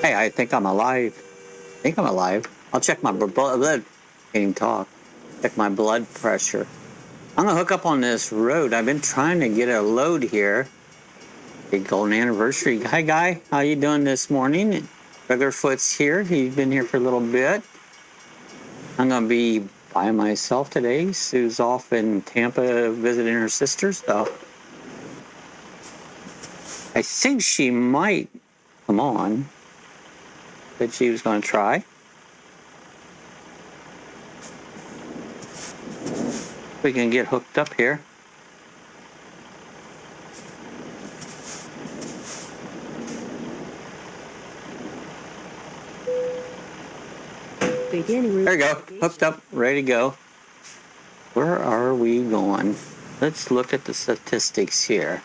Hey, I think I'm alive. I'll check my blood. Can't even talk. Check my blood pressure. I'm gonna hook up on this road. I've been trying to get a load here. Big golden anniversary. Hi, Guy. How you doing this morning? Regularfoot's here. He's been here for a little bit. I'm gonna be by myself today. Sue's off in Tampa visiting her sister, so I think she might come on. Said she was gonna try. We can get hooked up here. There you go. Hooked up, ready to go. Where are we going? Let's look at the statistics here.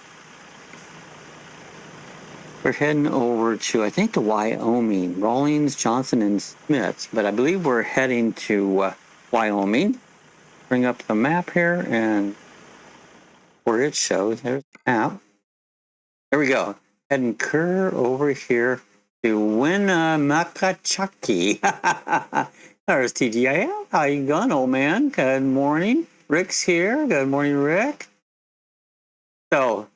We're heading over to, I think, the Wyoming. Rawlings, Johnson, and Smiths. But I believe we're heading to Wyoming. Bring up the map here and where it shows. There's the map. There we go. Heading clear over here to Winnemucca. There's TGIL. How you going, old man? Good morning. Rick's here. Good morning, Rick. So,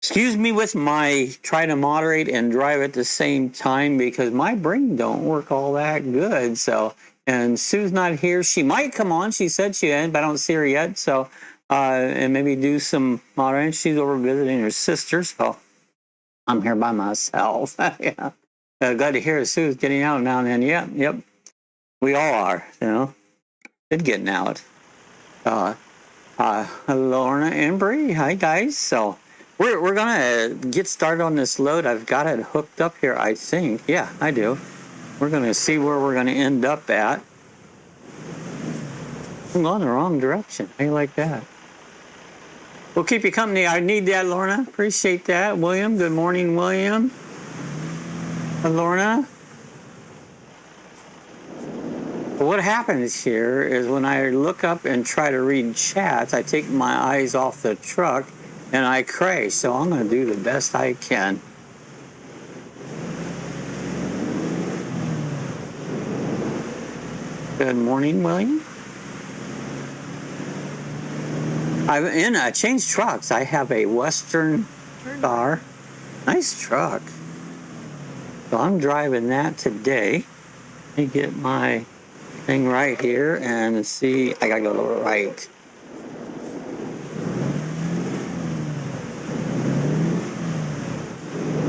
excuse me with my try to moderate and drive at the same time because my brain don't work all that good. So, and Sue's not here. She might come on. She said she had, but I don't see her yet. So, and maybe do some moderating. She's over visiting her sister. So, I'm here by myself. Yeah. Glad to hear Sue's getting out now and then. Yeah, yep. We all are, you know. Good getting out. Lorna and Bree. Hi, guys. So, we're gonna get started on this load. I've got it hooked up here, I think. Yeah, I do. We're gonna see where we're gonna end up at. I'm going the wrong direction. How you like that? We'll keep you company. I need that, Lorna. Appreciate that. William, good morning, William. Lorna. What happens here is when I look up and try to read chats, I take my eyes off the truck and I crash. So I'm going to do the best I can. Good morning, William. I'm in changed trucks. I have a Western Star. Nice truck. So I'm driving that today. Let me get my thing right here and see. I gotta go right.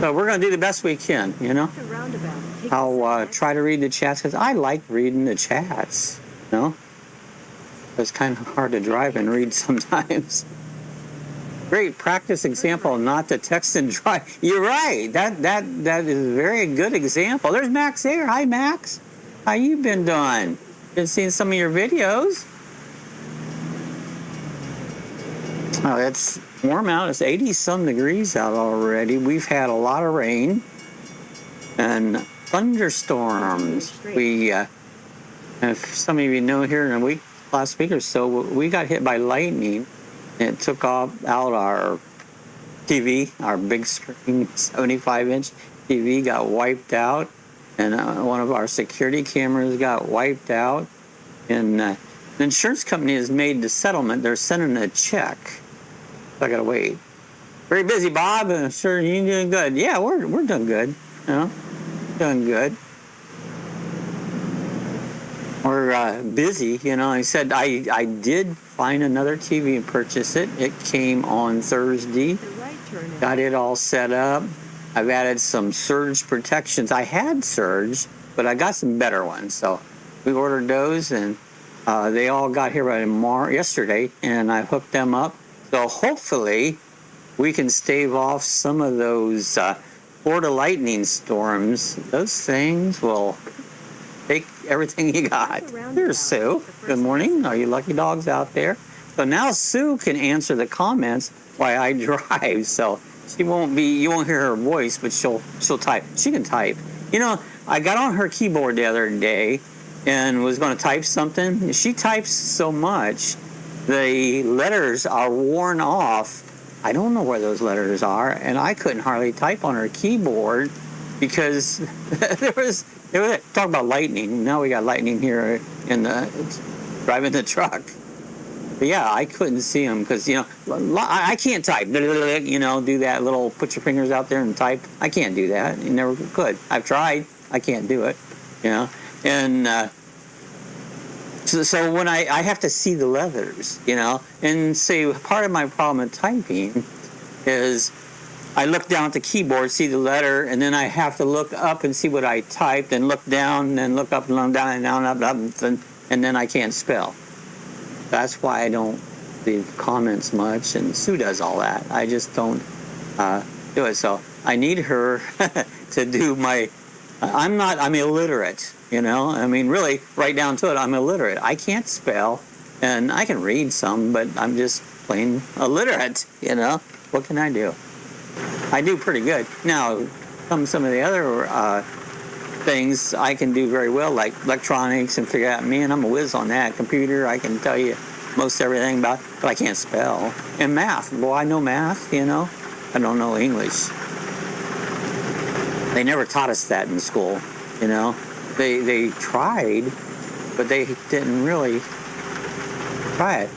So we're gonna do the best we can, you know. I'll try to read the chats because I like reading the chats. You know, it's kind of hard to drive and read sometimes. Great practice example, not to text and drive. You're right. That is a very good example. There's Max there. Hi, Max. How you been doing? Been seeing some of your videos. Oh, it's warm out. It's 80-some degrees out already. We've had a lot of rain and thunderstorms. If some of you know, here in last week or so, we got hit by lightning. It took out our TV, our big screen 75-inch TV got wiped out, and one of our security cameras got wiped out. And the insurance company has made the settlement. They're sending a check. So I gotta wait. Very busy, Bob. I'm sure you're doing good. Yeah, we're doing good. You know, doing good. We're busy, you know. I said I did find another TV and purchase it. It came on Thursday. Got it all set up. I've added some surge protections. I had surge, but I got some better ones. So we ordered those, and they all got here yesterday, and I hooked them up. So hopefully we can stave off some of those Florida lightning storms. Those things will take everything you got. There's Sue. Good morning. Are you lucky dogs out there? So now Sue can answer the comments while I drive. So you won't hear her voice, but she'll type. She can type. You know, I got on her keyboard the other day and was going to type something. She types so much, the letters are worn off. I don't know where those letters are, and I couldn't hardly type on her keyboard. because there was talk about lightning. Now we got lightning here in the driving the truck. But yeah, I couldn't see them because, you know, I can't type, you know, do that little, put your fingers out there and type. I can't do that. You never could. I've tried. I can't do it, you know. And so when I have to see the letters, you know, and see, part of my problem with typing is I look down at the keyboard, see the letter, and then I have to look up and see what I typed, and look down, and look up and look down and down, up, and then I can't spell. That's why I don't leave comments much, and Sue does all that. I just don't do it. So I need her to do my. I'm illiterate, you know. I mean, really, right down to it, I'm illiterate. I can't spell, and I can read some, but I'm just plain illiterate, you know. What can I do? I do pretty good. Now, some of the other things I can do very well, like electronics, and figure out, man, I'm a whiz on that. Computer, I can tell you most everything about, but I can't spell. And math, well, I know math, you know. I don't know English. They never taught us that in school, you know. They tried, but they didn't really try it.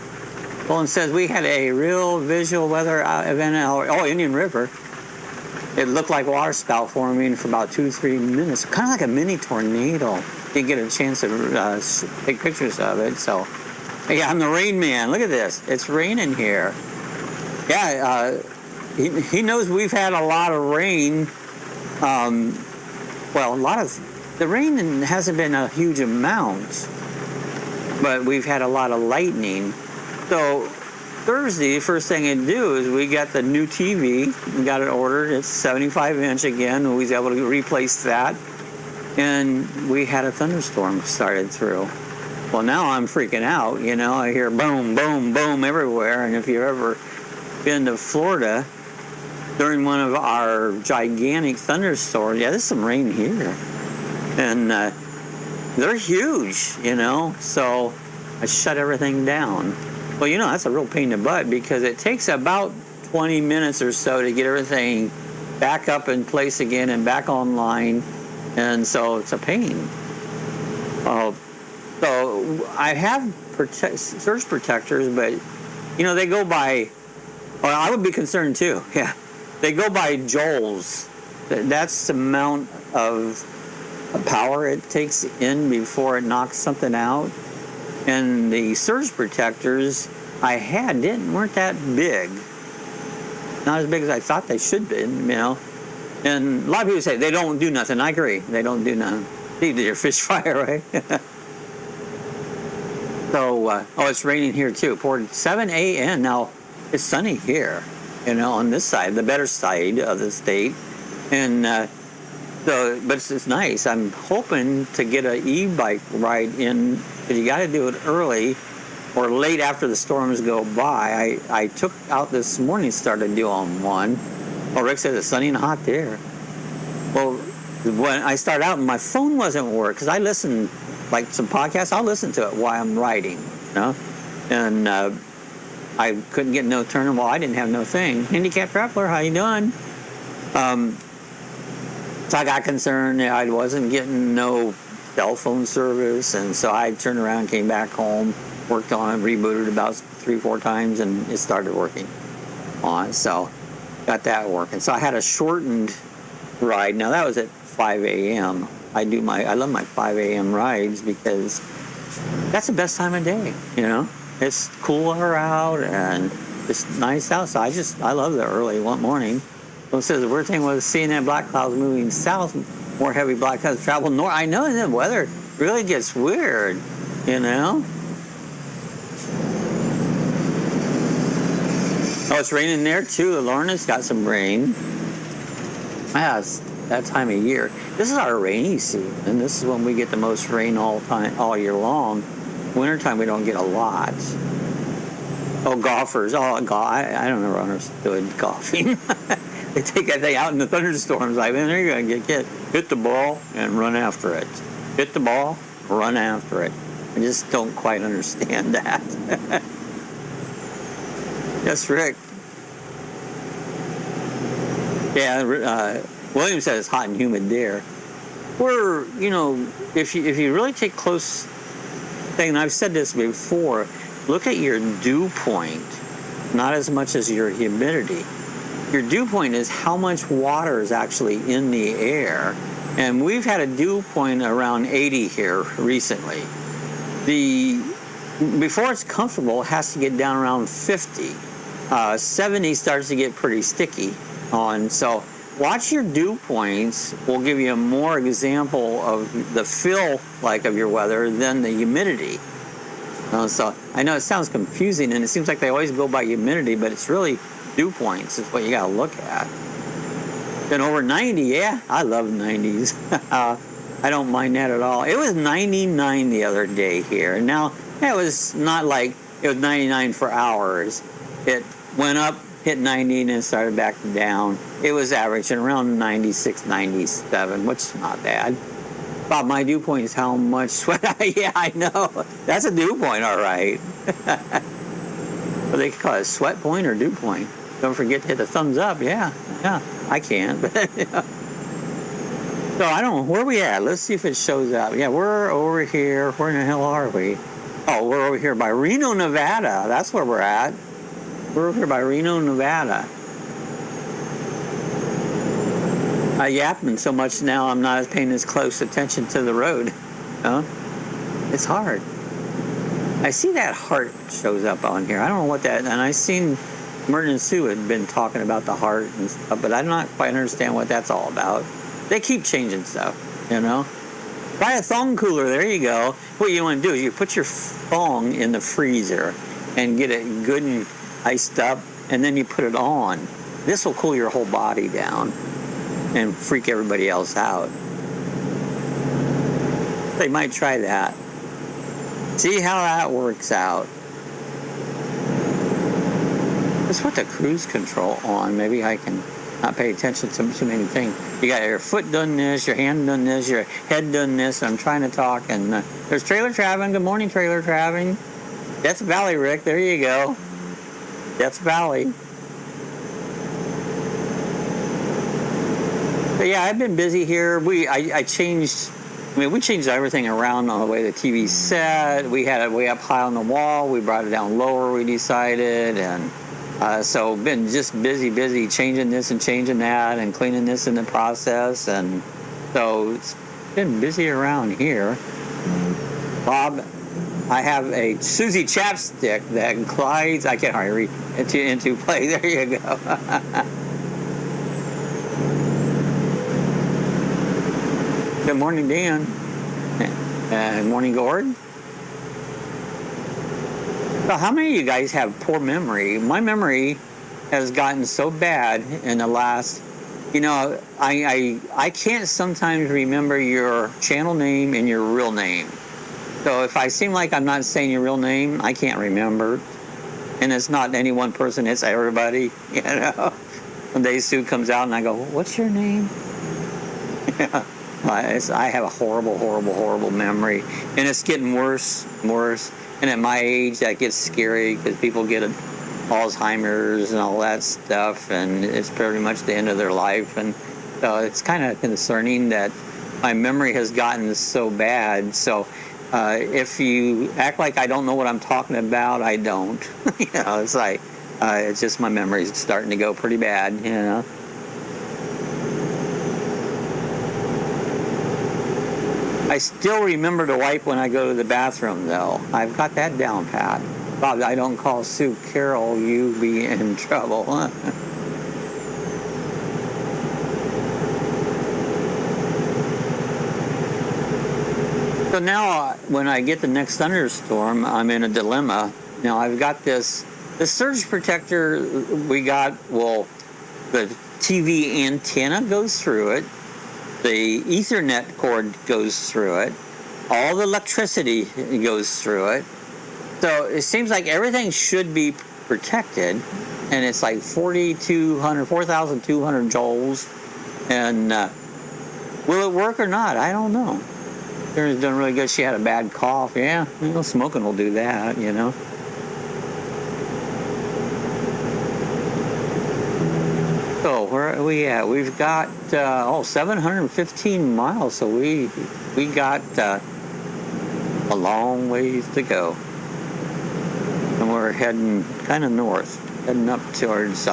Well, it says we had a real visual weather event at Indian River. It looked like water spout forming for about 2-3 minutes, kind of like a mini tornado. Didn't get a chance to take pictures of it. So, yeah, I'm the rain man. Look at this. It's raining here. Yeah, he knows we've had a lot of rain. Well, the rain hasn't been a huge amount, but we've had a lot of lightning. So Thursday, first thing I do is we got the new TV. We got it ordered. It's 75-inch again. We was able to replace that. And we had a thunderstorm started through. Well, now I'm freaking out. You know, I hear boom, boom, boom everywhere. And if you've ever been to Florida during one of our gigantic thunderstorms, yeah, there's some rain here. And they're huge, you know. So I shut everything down. Well, you know, that's a real pain in the butt because it takes about 20 minutes or so to get everything back up in place again and back online. And so it's a pain. So I have surge protectors, but, you know, they go by, well, I would be concerned too. Yeah. They go by joules. That's the amount of power it takes in before it knocks something out. And the surge protectors I had weren't that big. Not as big as I thought they should be, you know. And a lot of people say they don't do nothing. I agree. They don't do nothing. They did your fish fire, right? So, it's raining here too. Poured 7 a.m. Now, it's sunny here, you know, on this side, the better side of the state. And but it's nice. I'm hoping to get an e-bike ride in, but you got to do it early or late after the storms go by. I took out this morning, started doing one. Well, Rick said it's sunny and hot there. Well, when I started out, my phone wasn't working because I listen, like some podcasts, I'll listen to it while I'm riding, you know? And I couldn't get no turn. Well, I didn't have no thing. Handicapped traveler, how you doing? So I got concerned. I wasn't getting no cell phone service, and so I turned around, came back home, worked on it, rebooted about 3-4 times, and it started working on it. So got that working. So I had a shortened ride. Now that was at 5 a.m. I love my 5 a.m. rides because that's the best time of day. You know, it's cooler out and it's nice out. So I love the early morning. So it says the weird thing was seeing that black clouds moving south, more heavy black clouds travel north. I know the weather really gets weird, you know. Oh, it's raining there too. Lorna's got some rain. Yeah, it's that time of year. This is our rainy season. This is when we get the most rain all year long. Wintertime we don't get a lot. Oh, golfers. Oh, I don't ever understood golfing. They take that thing out in the thunderstorms. Like, man, they're going to get hit the ball and run after it. Hit the ball, run after it. I just don't quite understand that. Yes, Rick. Yeah, William said it's hot and humid there. We're, you know, if you really take close thing, and I've said this before, look at your dew point, not as much as your humidity. Your dew point is how much water is actually in the air. And we've had a dew point around 80 here recently. Before it's comfortable, it has to get down around 50. 70 starts to get pretty sticky on. So watch your dew points. Will give you a more example of the feel like of your weather than the humidity. So I know it sounds confusing, and it seems like they always go by humidity, but it's really dew points is what you got to look at. Then over 90, yeah, I love 90s. I don't mind that at all. It was 99 the other day here. And now, it was not like it was 99 for hours. It went up, hit 90, and then started back down. It was averaging around 96, 97, which is not bad. Bob, my dew point is how much sweat yeah, I know. That's a dew point, all right. But they call it a sweat point or dew point. Don't forget to hit the thumbs up. Yeah, I can. So I don't know, where are we at? Let's see if it shows up. Yeah, we're over here. Where in the hell are we? Oh, we're over here by Reno, Nevada. That's where we're at. We're over here by Reno, Nevada. I yapping so much now, I'm not paying as close attention to the road. It's hard. I see that heart shows up on here. I don't know what that, and I seen Merton and Sue had been talking about the heart and stuff, but I don't quite understand what that's all about. They keep changing stuff, you know. Buy a thong cooler, there you go. What you want to do is you put your thong in the freezer and get it good and iced up, and then you put it on. This will cool your whole body down and freak everybody else out. They might try that. See how that works out. Let's put the cruise control on. Maybe I can not pay attention to too many things. You got your foot done this, your hand done this, your head done this. I'm trying to talk, and there's trailer traveling. Good morning, trailer traveling. Death Valley, Rick. There you go. Death Valley. But yeah, I've been busy here. We changed everything around on the way the TV's set. We had it way up high on the wall. We brought it down lower, we decided. And so been just busy changing this and changing that and cleaning this in the process. And so it's been busy around here. Bob, I have a Susie chapstick that glides, I can't hardly read, into play. There you go. Good morning, Dan. Good morning, Gord. So how many of you guys have poor memory? My memory has gotten so bad in the last, I can't sometimes remember your channel name and your real name. So if I seem like I'm not saying your real name, I can't remember. And it's not any one person, it's everybody, One day Sue comes out and I go, what's your name? I have a horrible memory, and it's getting worse and worse. And at my age, that gets scary because people get Alzheimer's and all that stuff, and it's pretty much the end of their life. And so it's kind of concerning that my memory has gotten so bad. So if you act like I don't know what I'm talking about, I don't. It's like it's just my memory's starting to go pretty bad. I still remember to wipe when I go to the bathroom, though. I've got that down pat. Bob, I don't call Sue Carol, you be in trouble. So now, when I get the next thunderstorm, I'm in a dilemma. Now, I've got the surge protector we got, the TV antenna goes through it. The Ethernet cord goes through it. All the electricity goes through it. So it seems like everything should be protected. And it's like 4,200 joules. And will it work or not? I don't know. Karen's done really good. She had a bad cough. Yeah, smoking will do that, So where where are we at? We've got 715 miles, so we got a long ways to go, and we're heading kind of north, heading up towards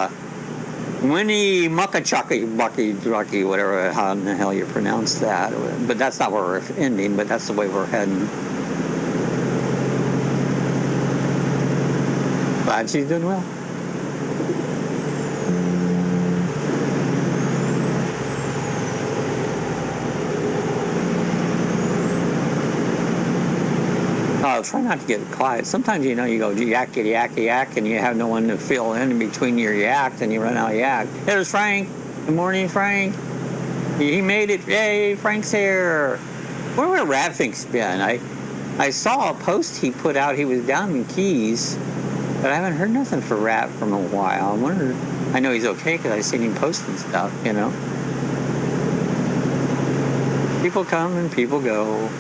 Winnie Muckachaki Bucky Drucky, whatever, how in the hell you pronounce that. But that's not where we're ending, but that's the way we're heading. Glad she's doing well. Try not to get quiet. Sometimes, you go yak, yak, yak, and you have no one to fill in between your yaks, and you run out of yak. There's Frank. Good morning, Frank. He made it. Yay, Frank's here. Where would Radfink's been? I saw a post he put out. He was down in Keys, but I haven't heard nothing for Rat from a while. I know he's okay because I've seen him posting stuff, People come and people go.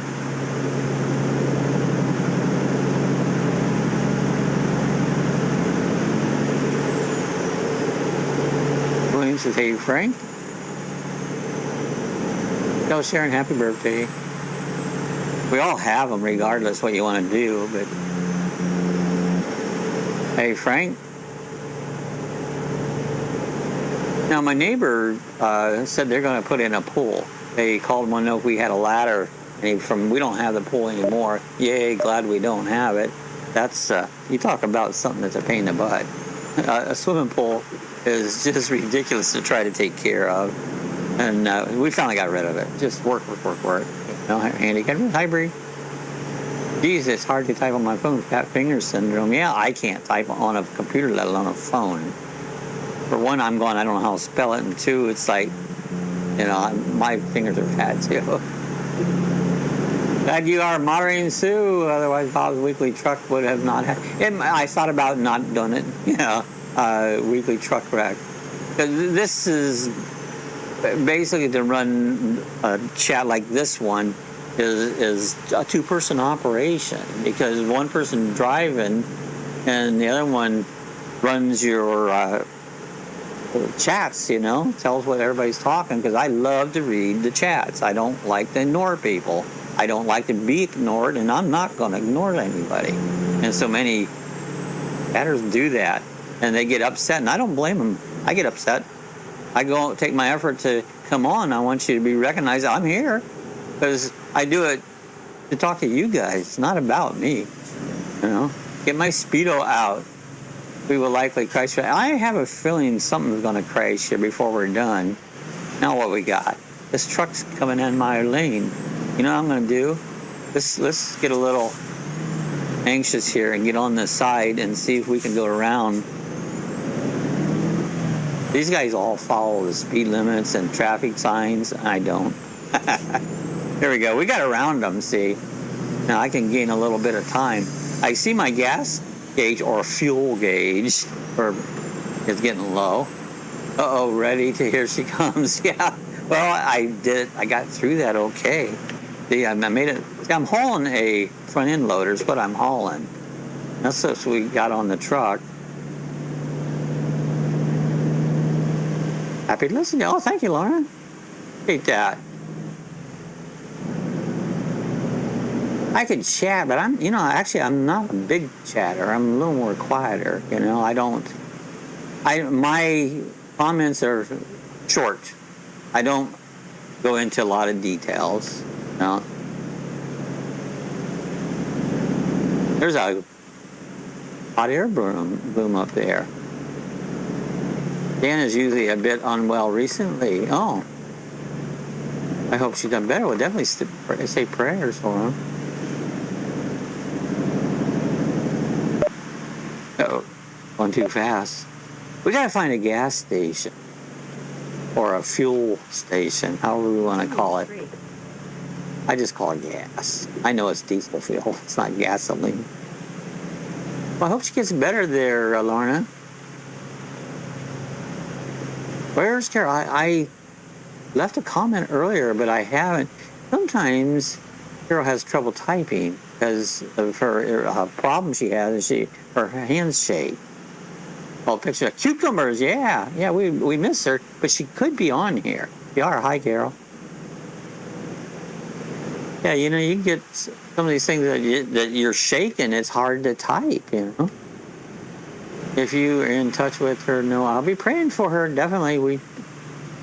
Says, hey, Frank. Tell Sharon happy birthday. We all have them regardless what you want to do, but hey, Frank. Now, my neighbor said they're going to put in a pool. They called one if we had a ladder, and we don't have the pool anymore. Yay, glad we don't have it. That's, you talk about something that's a pain in the butt. A swimming pool is just ridiculous to try to take care of, and we finally got rid of it. Just work. Andy, hi, Bree. Geez, it's hard to type on my phone. Fat finger syndrome. Yeah, I can't type on a computer, let alone a phone. For one, I don't know how to spell it, and two, it's like, my fingers are fat too. Glad you are moderating, Sue. Otherwise, Bob's Weekly Truck would have not had. I thought about not doing it. Weekly Truck Wreck. This is basically to run a chat like this one is a two-person operation, because one person driving and the other one runs your chats, tells what everybody's talking, because I love to read the chats. I don't like to ignore people. I don't like to be ignored, and I'm not going to ignore anybody. And so many chatters do that, and they get upset, and I don't blame them. I get upset. I go take my effort to come on. I want you to be recognized. I'm here because I do it to talk to you guys. It's not about me. Get my Speedo out. We will likely crash. I have a feeling something's going to crash here before we're done. Now what we got? This truck's coming in my lane. You know what I'm going to do? Let's get a little anxious here and get on the side and see if we can go around. These guys all follow the speed limits and traffic signs. I don't. There we go. We got around them, see? Now I can gain a little bit of time. I see my gas gauge or fuel gauge is getting low. Uh-oh, ready to, here she comes. Yeah. Well, I got through that okay. See, I made it. I'm hauling a front end loader is what I'm hauling. That's what we got on the truck. Happy to listen. Oh, thank you, Lauren. Hate that. I could chat, but I'm not a big chatter. I'm a little more quieter. My comments are short. I don't go into a lot of details. There's a hot air boom up there. Dan is usually a bit unwell recently. Oh, I hope she's done better. We'll definitely say prayers for him. Oh, going too fast. We gotta find a gas station or a fuel station, however we want to call it. I just call it gas. I know it's diesel fuel. It's not gasoline. Well, I hope she gets better there, Lorna. Where's Carol? I left a comment earlier, but I haven't. Sometimes Carol has trouble typing because of her problem she has. Her hands shake. Oh, picture of cucumbers. Yeah, we miss her, but she could be on here. You are. Hi, Carol. Yeah, you know, you get some of these things that you're shaking. It's hard to type, you know. If you are in touch with her, no, I'll be praying for her. Definitely,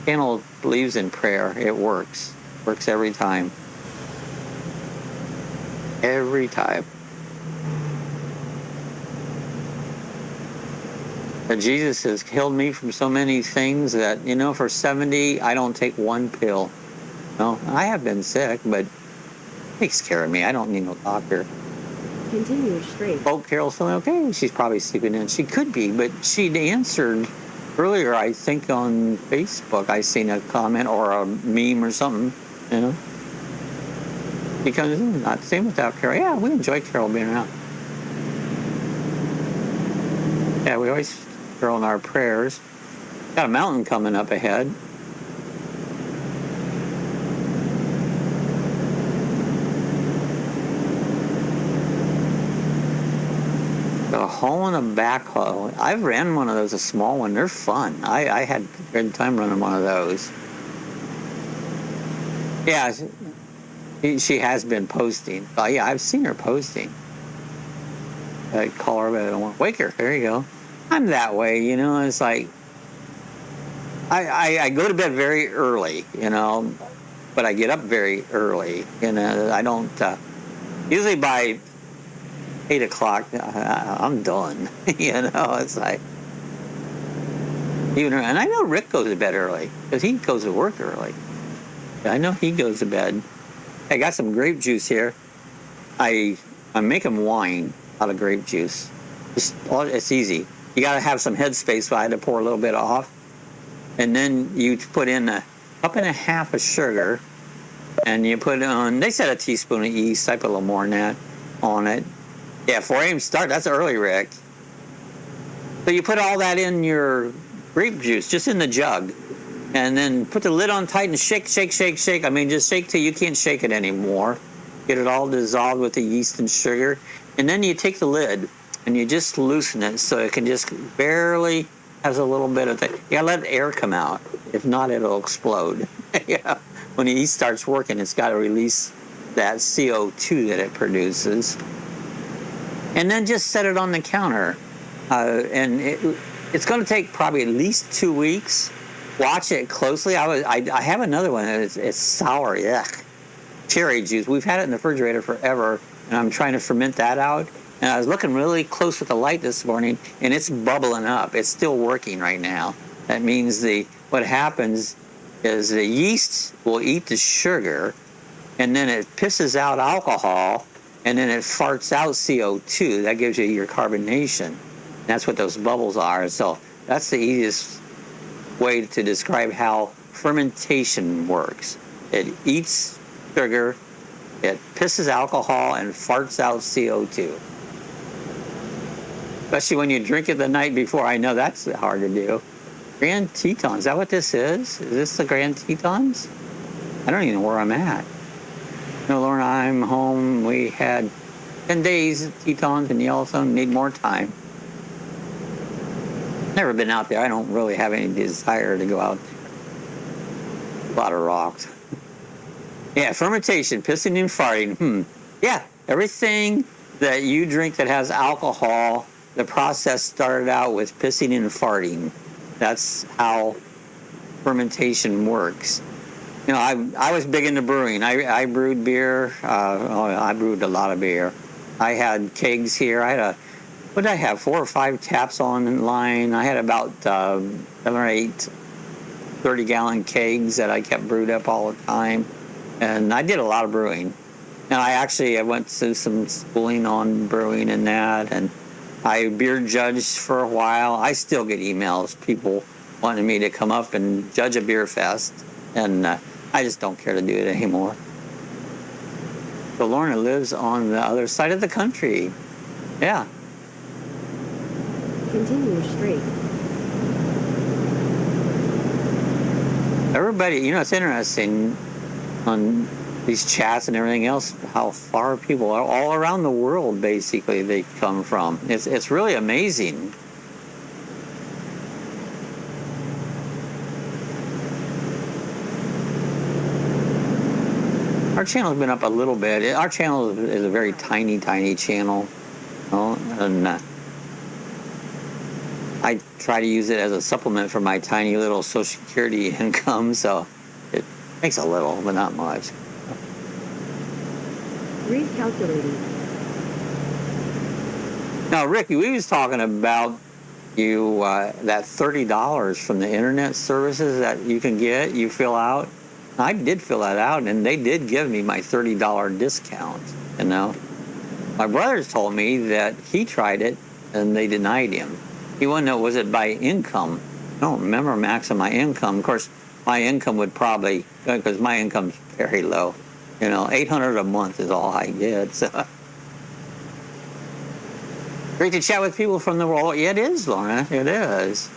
channel believes in prayer. It works. Works every time. Every time. But Jesus has healed me from so many things that, you know, for 70, I don't take one pill. No, I have been sick, but it takes care of me. I don't need no doctor. Continue straight. Oh, Carol's feeling okay. She's probably sleeping in. She could be, but she'd answered earlier, I think, on Facebook. I seen a comment or a meme or something, you know. Because not the same without Carol. Yeah, we enjoy Carol being around. Yeah, we always Carol in our prayers. Got a mountain coming up ahead. A hole in a backhoe. I've ran one of those, a small one. They're fun. I had a good time running one of those. Yeah, she has been posting. Oh, yeah, I've seen her posting. I call her, but I don't want to wake her. There you go. I'm that way, you know. It's like I go to bed very early, you know, but I get up very early. You know, I don't. Usually by 8 o'clock, I'm done. You know, it's like even. And I know Rick goes to bed early because he goes to work early. I know he goes to bed. I got some grape juice here. I'm making wine out of grape juice. It's easy. You got to have some headspace, so I had to pour a little bit off. And then you put in a cup and a half of sugar, and you put on, they said a teaspoon of yeast. I put a little more than that on it. Yeah, 4 a.m. start. That's early, Rick. So you put all that in your grape juice, just in the jug. And then put the lid on tight and shake, shake, shake, shake. I mean, just shake till you can't shake it anymore. Get it all dissolved with the yeast and sugar. And then you take the lid and you just loosen it so it can just barely has a little bit of thing. You gotta let the air come out. If not, it'll explode. Yeah. When the yeast starts working, it's got to release that CO2 that it produces. And then just set it on the counter. And it's going to take probably at least 2 weeks. Watch it closely. I have another one. It's sour. Yuck. Cherry juice. We've had it in the refrigerator forever, and I'm trying to ferment that out. And I was looking really close with the light this morning, and it's bubbling up. It's still working right now. That means what happens is the yeast will eat the sugar, and then it pisses out alcohol, and then it farts out CO2. That gives you your carbonation. That's what those bubbles are. So that's the easiest way to describe how fermentation works. It eats sugar, it pisses alcohol, and farts out CO2. Especially when you drink it the night before. I know that's hard to do. Grand Tetons, is that what this is? Is this the Grand Tetons? I don't even know where I'm at. No, Lauren, I'm home. We had 10 days at Tetons in Yellowstone. Need more time. Never been out there. I don't really have any desire to go out there. A lot of rocks. Yeah, fermentation, pissing and farting. Yeah, everything that you drink that has alcohol, the process started out with pissing and farting. That's how fermentation works. You know, I was big into brewing. I brewed beer. I brewed a lot of beer. I had kegs here. What did I have? 4 or 5 taps on line. I had about 7 or 8 30-gallon kegs that I kept brewed up all the time. And I did a lot of brewing. And I went through some schooling on brewing and that. And I beer judged for a while. I still get emails, people wanting me to come up and judge a beer fest. And I just don't care to do it anymore. So Lorna lives on the other side of the country. Yeah. Continue straight. Everybody, you know, it's interesting on these chats and everything else, how far people are all around the world, basically, they come from. It's really amazing. channel's been up a little bit. Our channel is a very tiny channel. And I try to use it as a supplement for my tiny little Social Security income, so it makes a little, but not much. Recalculating. Now, Ricky, we was talking about you that $30 from the internet services that you can get, you fill out. I did fill that out, and they did give me my $30 discount, you know. My brothers told me that he tried it, and they denied him. He wanted to know, was it by income? I don't remember maxing my income. Of course, my income would probably, because my income's very low. You know, $800 a month is all I get, so. Great to chat with people from the world. Yeah, it is, Lorna. It is.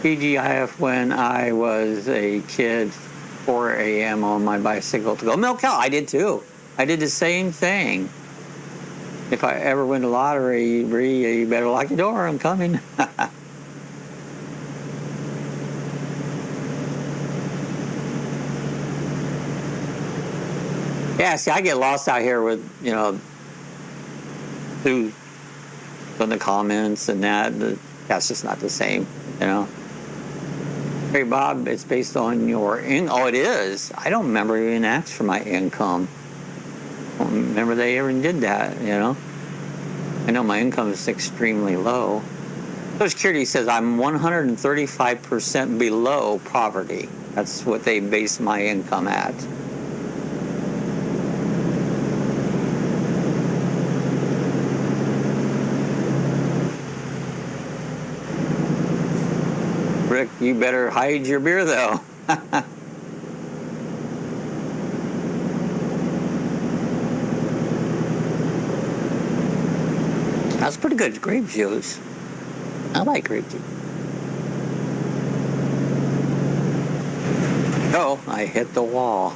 TGIF when I was a kid, 4 a.m. on my bicycle to go milk cow. I did too. I did the same thing. If I ever win the lottery, Bree, you better lock your door. I'm coming. Yeah, see, I get lost out here with, you know, who in the comments and that's just not the same, you know. Hey, Bob, it's based on your oh, it is. I don't remember even asked for my income. I don't remember they ever did that, you know. I know my income is extremely low. Social Security says I'm 135% below poverty. That's what they base my income at. Rick, you better hide your beer, though. That's pretty good grape juice. I like grape juice. Oh, I hit the wall.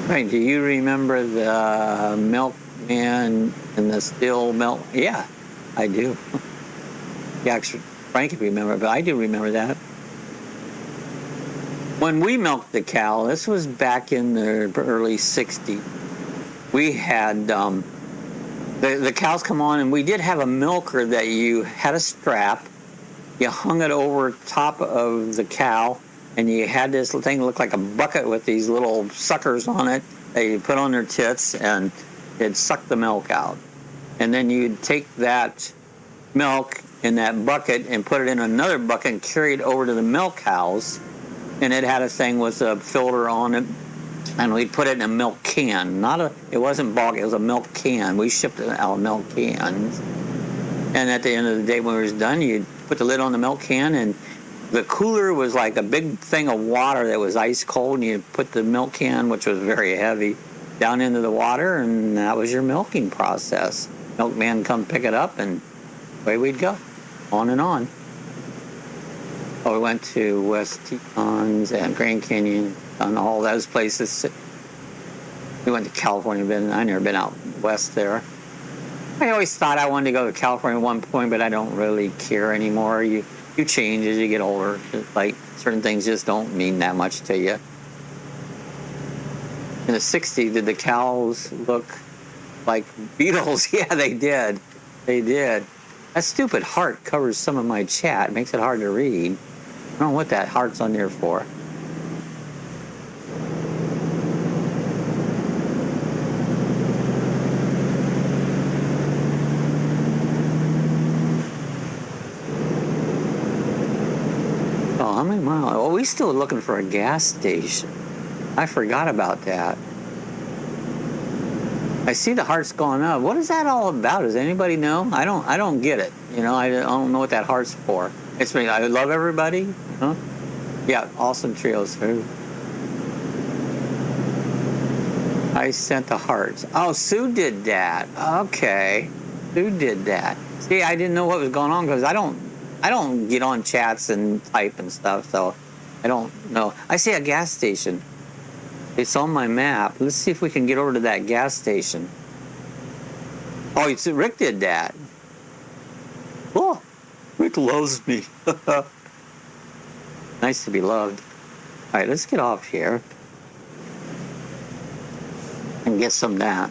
Right, do you remember the milkman and the still milk? Yeah, I do. Yeah, actually, Frank could remember, but I do remember that. When we milked the cow, this was back in the early 60s, we had, the cows come on, and we did have a milker that you had a strap, you hung it over top of the cow, and you had this thing that looked like a bucket with these little suckers on it that you put on their tits, and it'd suck the milk out. And then you'd take that milk in that bucket and put it in another bucket and carry it over to the milk house. And it had a thing with a filter on it, and we'd put it in a milk can. It wasn't bulk, it was a milk can. We shipped it out of milk cans. And at the end of the day, when it was done, you'd put the lid on the milk can, and the cooler was like a big thing of water that was ice cold, and you'd put the milk can, which was very heavy, down into the water, and that was your milking process. Milkman come pick it up, and away we'd go, on and on. Oh, we went to West Tetons and Grand Canyon, and all those places. We went to California, I never been out west there. I always thought I wanted to go to California at one point, but I don't really care anymore. You change as you get older. Like, certain things just don't mean that much to you. In the 60s, did the cows look like beetles? Yeah, they did. They did. That stupid heart covers some of my chat. It makes it hard to read. I don't know what that heart's on there for. Oh, how many miles? Oh, we still looking for a gas station. I forgot about that. I see the heart's going up. What is that all about? Does anybody know? I don't get it. You know, I don't know what that heart's for. It's me. I love everybody. Huh? Yeah, awesome trios. I sent the hearts. Oh, Sue did that. Okay, Sue did that. See, I didn't know what was going on because I don't get on chats and type and stuff, so I don't know. I see a gas station. It's on my map. Let's see if we can get over to that gas station. Oh, Rick did that. Oh, Rick loves me. Nice to be loved. All right, let's get off here and get some of that.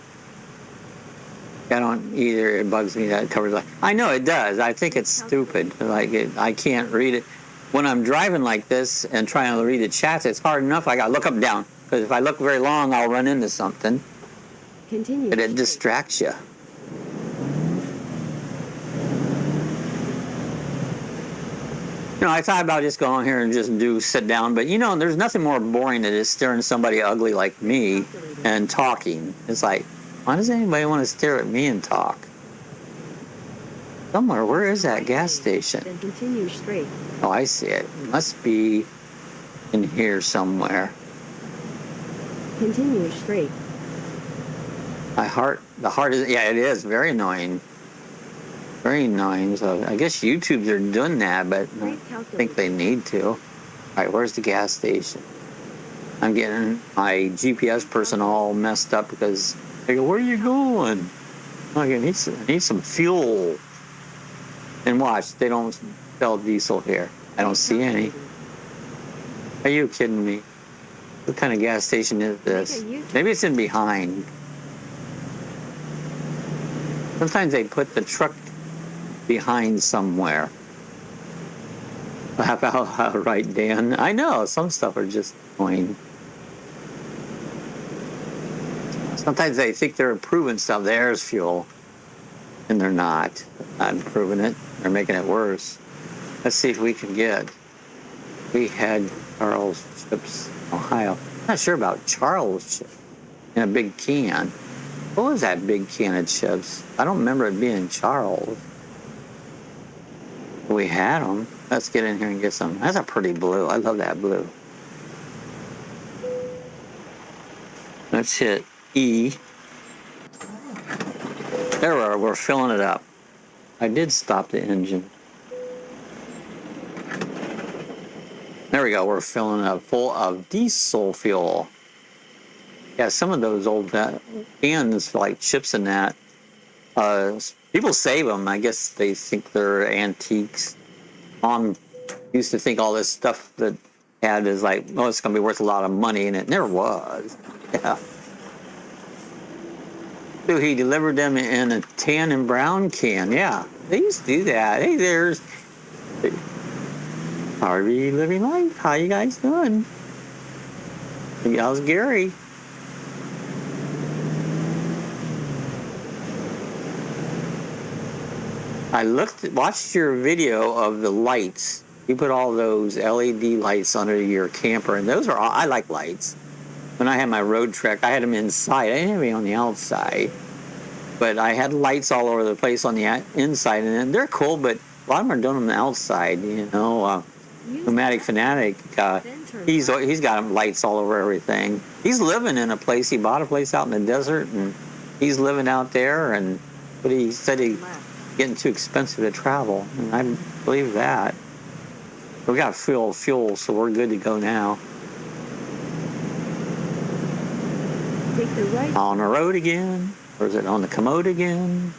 I don't either. It bugs me that it covers. I know it does. I think it's stupid. Like I can't read it when I'm driving like this and trying to read the chats. It's hard enough. I got to look up and down because if I look very long, I'll run into something. Continue. But it distracts you. You know, I thought about just going here and just sit down, but you know, there's nothing more boring than just staring at somebody ugly like me and talking. It's like, why does anybody want to stare at me and talk? Somewhere, where is that gas station? Then continue straight. Oh, I see it. It must be in here somewhere. Continue straight. The heart is, yeah, it is very annoying. Very annoying. So I guess YouTubes are doing that, but I don't think they need to. All right, where's the gas station? I'm getting my GPS person all messed up because they go, where are you going? Like, I need some fuel. And watch, they don't sell diesel here. I don't see any. Are you kidding me? What kind of gas station is this? Maybe it's in behind. Sometimes they put the truck behind somewhere. Right, Dan? I know, some stuff are just annoying. Sometimes they think they're improving stuff. There's fuel. And they're not. Not improving it. They're making it worse. Let's see if we can get. We had Charles chips, Ohio. I'm not sure about Charles chips in a big can. What was that big can of chips? I don't remember it being Charles. We had them. Let's get in here and get some. That's a pretty blue. I love that blue. Let's hit E. There we are. We're filling it up. I did stop the engine. There we go. We're filling it up full of diesel fuel. Yeah, some of those old cans, like chips and that, people save them. I guess they think they're antiques. Mom used to think all this stuff that had is like, oh, it's going to be worth a lot of money, and it never was. Yeah. So he delivered them in a tan and brown can. Yeah, they used to do that. Hey, there's Harvey living life. How you guys doing? How's Gary? I watched your video of the lights. You put all those LED lights under your camper, and those are all, I like lights. When I had my road trek, I had them inside. I didn't have any on the outside, but I had lights all over the place on the inside, and they're cool. But a lot of them are doing them on the outside. You know, Nomadic Fanatic, he's got lights all over everything. He's living in a place. He bought a place out in the desert, and he's living out there. But he said he's getting too expensive to travel, and I believe that. We got fuel, so we're good to go now. Take the right. On the road again, or is it on the commode again?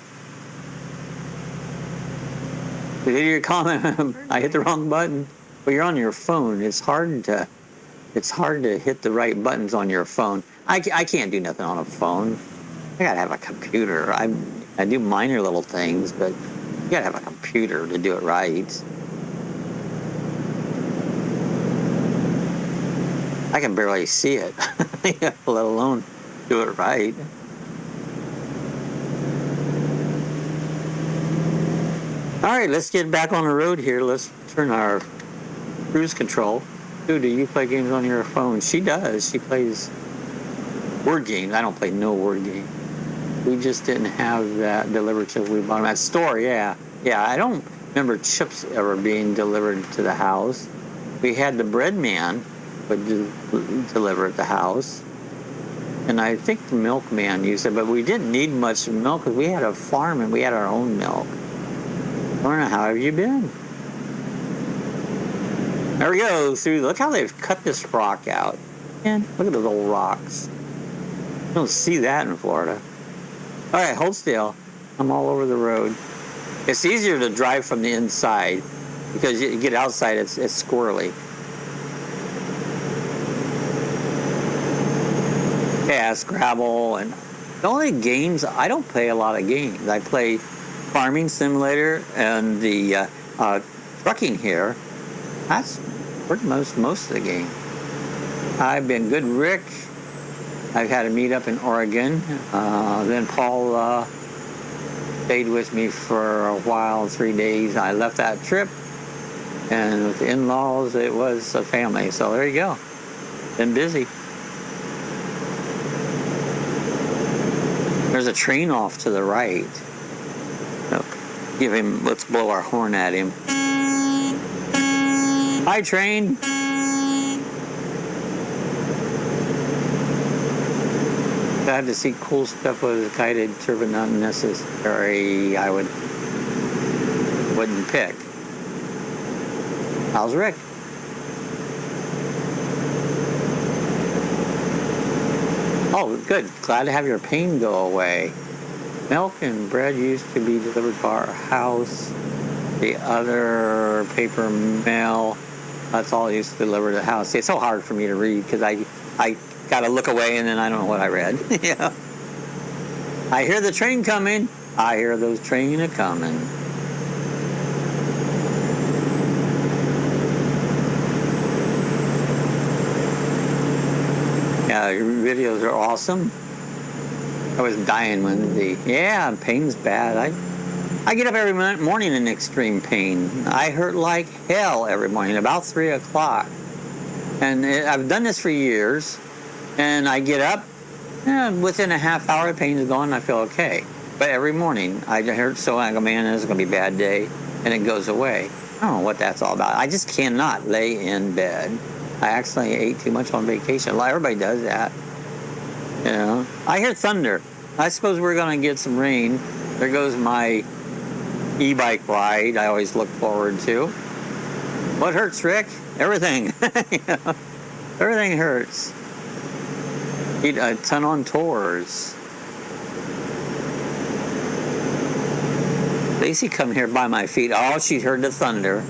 Did you hear your comment? I hit the wrong button. Well, you're on your phone. It's hard to hit the right buttons on your phone. I can't do nothing on a phone. I gotta have a computer. I do minor little things, but you gotta have a computer to do it right. I can barely see it, let alone do it right. All right, let's get back on the road here. Let's turn our cruise control. Dude, do you play games on your phone? She does. She plays word games. I don't play no word games. We just didn't have that delivered till we bought them at store. Yeah, I don't remember chips ever being delivered to the house. We had the bread man would deliver at the house, and I think the milkman used it, but we didn't need much milk because we had a farm and we had our own milk. Lorna, how have you been? There we go. Look how they've cut this rock out. Man, look at those old rocks. You don't see that in Florida. All right, hold still. I'm all over the road. It's easier to drive from the inside because you get outside, it's squirrely. Yeah, Scrabble. And the only games, I don't play a lot of games. I play Farming Simulator and the trucking here. That's pretty much most of the game. I've been good Rick. I've had a meet up in Oregon. Then Paul stayed with me for a while, 3 days. I left that trip, and with the in-laws, it was a family. So there you go. Been busy. There's a train off to the right. So let's blow our horn at him. Hi, train. Glad to see cool stuff with a guided tour, but not necessary. I wouldn't pick. How's Rick? Oh, good. Glad to have your pain go away. Milk and bread used to be delivered to our house. The other paper mail, that's all used to deliver to the house. See, it's so hard for me to read because I got to look away and then I don't know what I read. Yeah. I hear the train coming. I hear those trains a coming. Yeah, your videos are awesome. I was dying when pain's bad. I get up every morning in extreme pain. I hurt like hell every morning, about 3 o'clock. And I've done this for years. And I get up, and within a half hour, the pain is gone, and I feel okay. But every morning, I hurt so I go, man, this is going to be a bad day, and it goes away. I don't know what that's all about. I just cannot lay in bed. I accidentally ate too much on vacation. Well, everybody does that. You know, I hear thunder. I suppose we're going to get some rain. There goes my e-bike ride I always look forward to. What hurts, Rick? Everything. You know, everything hurts. Eat a ton on tours. Lacey come here by my feet. Oh, she heard the thunder.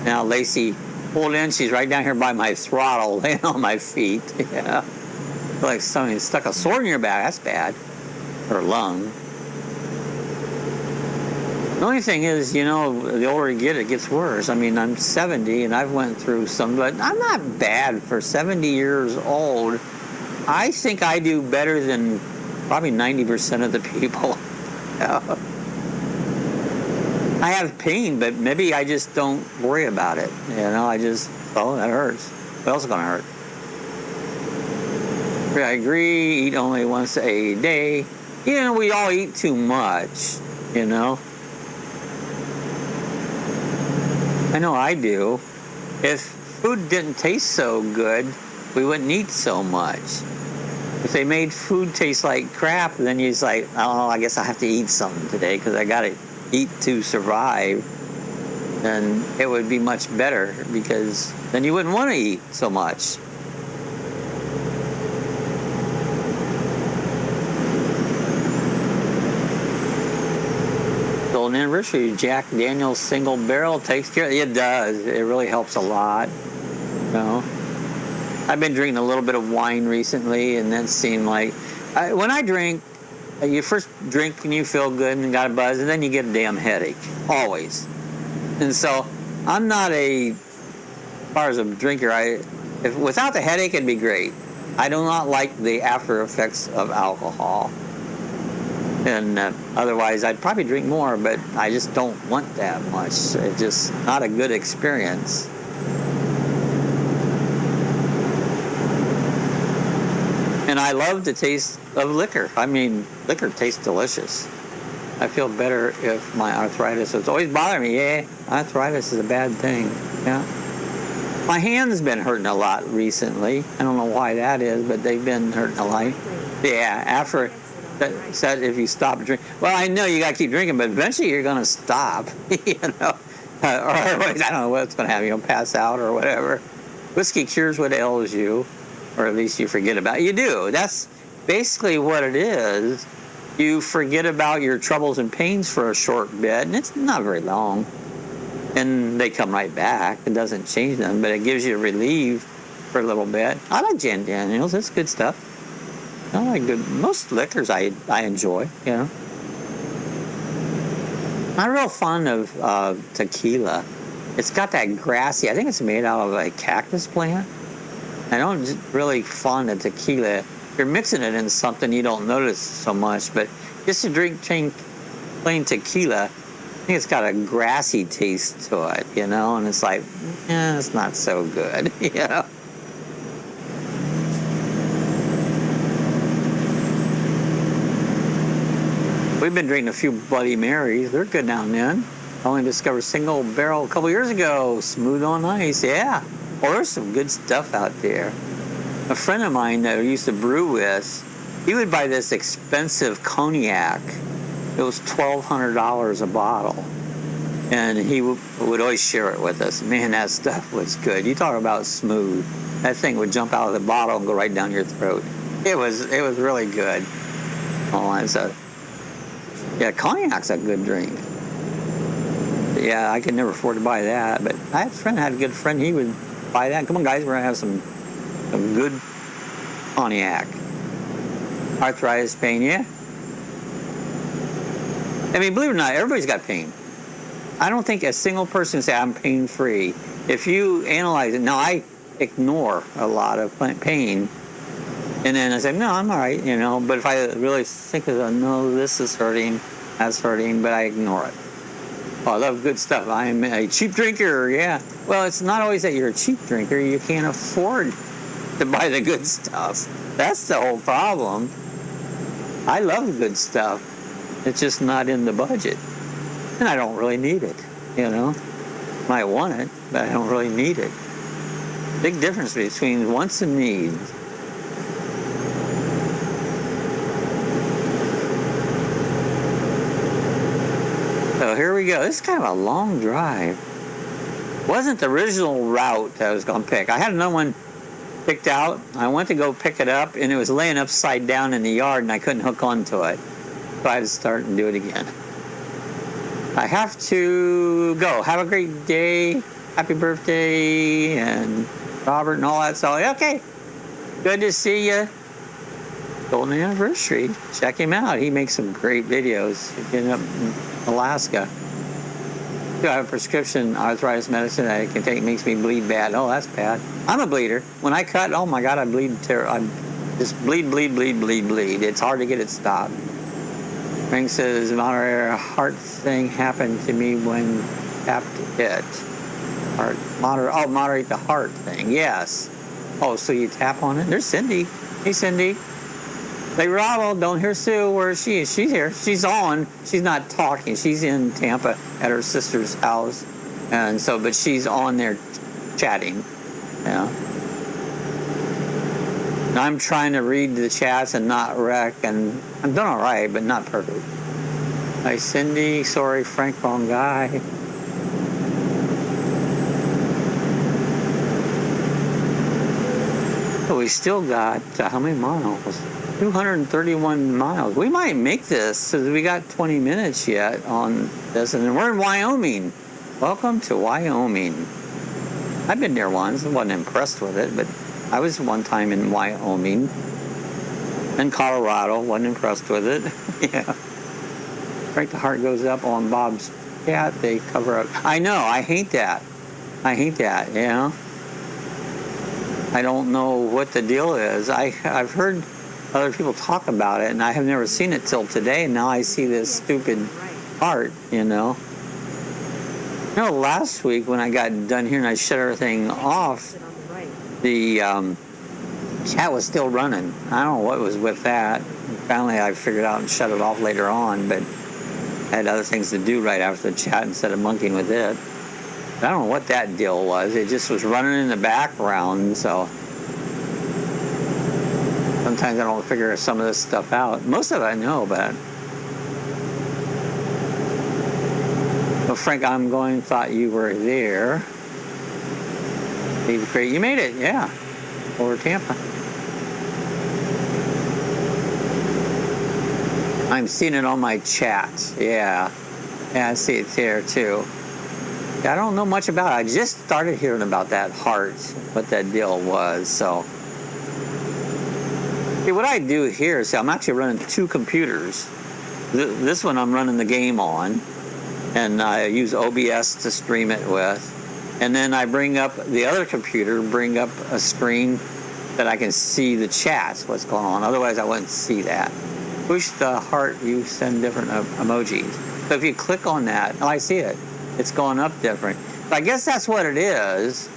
Now Lacey pulled in. She's right down here by my throttle, laying on my feet. Yeah, like somebody stuck a sword in your back. That's bad. Or lung. The only thing is, you know, the older you get, it gets worse. I mean, I'm 70 and I've went through some, but I'm not bad for 70 years old. I think I do better than probably 90% of the people. I have pain, but maybe I just don't worry about it. You know, that hurts. What else is going to hurt? I agree, eat only once a day. You know, we all eat too much, you know. I know I do. If food didn't taste so good, we wouldn't eat so much. If they made food taste like crap, then you're like, oh, I guess I have to eat something today because I got to eat to survive. Then it would be much better because then you wouldn't want to eat so much. Golden anniversary, Jack Daniel's single barrel takes care. It does. It really helps a lot. You know. I've been drinking a little bit of wine recently, and that seemed like when I drink, you first drink and you feel good and got a buzz, and then you get a damn headache, always. And so I'm not as far as a drinker. Without the headache, it'd be great. I do not like the after effects of alcohol, and otherwise I'd probably drink more, but I just don't want that much. It's just not a good experience. And I love the taste of liquor. I mean, liquor tastes delicious. I feel better if my arthritis, it's always bothering me. Yeah, arthritis is a bad thing. Yeah. My hand's been hurting a lot recently. I don't know why that is, but they've been hurting a lot. Yeah, after that said if you stop drinking. Well, I know you got to keep drinking, but eventually you're going to stop. You know, or I don't know what's going to happen. You'll pass out or whatever. Whiskey cures what ails you. Or at least you forget about it. You do. That's basically what it is. You forget about your troubles and pains for a short bit, and it's not very long. And they come right back. It doesn't change them, but it gives you relief for a little bit. I like Jack Daniels. It's good stuff. I like most liquors I enjoy, you know. Not real fond of tequila. It's got that grassy, I think it's made out of a cactus plant. I don't really fond of tequila. If you're mixing it in something, you don't notice so much, but just to drink plain tequila, I think it's got a grassy taste to it, you know, and it's like, it's not so good, you know. We've been drinking a few Bloody Marys. They're good now and then. I only discovered single barrel a couple years ago. Smooth on ice, yeah. Well, there's some good stuff out there. A friend of mine that I used to brew with, he would buy this expensive cognac. It was $1,200 a bottle. And he would always share it with us. Man, that stuff was good. You talk about smooth. That thing would jump out of the bottle and go right down your throat. It was really good. Oh, and so, yeah, cognac's a good drink. Yeah, I could never afford to buy that, but I had a good friend, he would buy that. Come on, guys, we're going to have some good cognac. Arthritis, pain, yeah. I mean, believe it or not, everybody's got pain. I don't think a single person say I'm pain-free. If you analyze it, now I ignore a lot of pain, and then I say, no, I'm all right, you know, but if I really think of it, no, this is hurting, that's hurting, but I ignore it. Oh, I love good stuff. I'm a cheap drinker, yeah. Well, it's not always that you're a cheap drinker. You can't afford to buy the good stuff. That's the whole problem. I love the good stuff. It's just not in the budget. And I don't really need it, you know. Might want it, but I don't really need it. Big difference between wants and needs. So here we go. This is kind of a long drive. Wasn't the original route that I was going to pick. I had another one picked out. I went to go pick it up, and it was laying upside down in the yard, and I couldn't hook onto it. So I had to start and do it again. I have to go. Have a great day. Happy birthday, and Robert and all that. So, okay. Good to see you. Golden anniversary. Check him out. He makes some great videos. Getting up in Alaska. I have a prescription arthritis medicine that I can take. Makes me bleed bad. Oh, that's bad. I'm a bleeder. When I cut, oh my God, I bleed. I just bleed. It's hard to get it stopped. Frank says, moderate heart thing happened to me when tapped it. Moderate the heart thing. Yes. Oh, so you tap on it? There's Cindy. Hey, Cindy. Like, Rob, don't hear Sue. Where is she? She's here. She's on. She's not talking. She's in Tampa at her sister's house. And so, but she's on there chatting. Yeah. And I'm trying to read the chats and not wreck. And I'm doing all right, but not perfect. Hi, Cindy. Sorry, Frank, wrong guy. But we still got, how many miles? 231 miles. We might make this because we got 20 minutes yet on this, and we're in Wyoming. Welcome to Wyoming. I've been there once. I wasn't impressed with it, but I was one time in Wyoming. In Colorado, wasn't impressed with it. Yeah. Right, the heart goes up on Bob's cat. They cover up. I know. I hate that. You know. I don't know what the deal is. I've heard other people talk about it, and I have never seen it till today, and now I see this stupid heart, you know. You know, last week when I got done here and I shut everything off, the chat was still running. I don't know what was with that. Finally, I figured out and shut it off later on, but I had other things to do right after the chat instead of monkeying with it. I don't know what that deal was. It just was running in the background, so sometimes I don't figure some of this stuff out. Most of it I know, but well, Frank, I'm going. Thought you were there. Great, you made it, yeah, over Tampa. I'm seeing it on my chats. Yeah, I see it there too. I don't know much about it. I just started hearing about that heart, what that deal was, so. See, what I do here is I'm actually running two computers. This one I'm running the game on, and I use OBS to stream it with. And then I bring up the other computer, bring up a screen that I can see the chats, what's going on. Otherwise, I wouldn't see that. Push the heart, you send different emojis. So if you click on that, oh, I see it. It's going up different. But I guess that's what it is.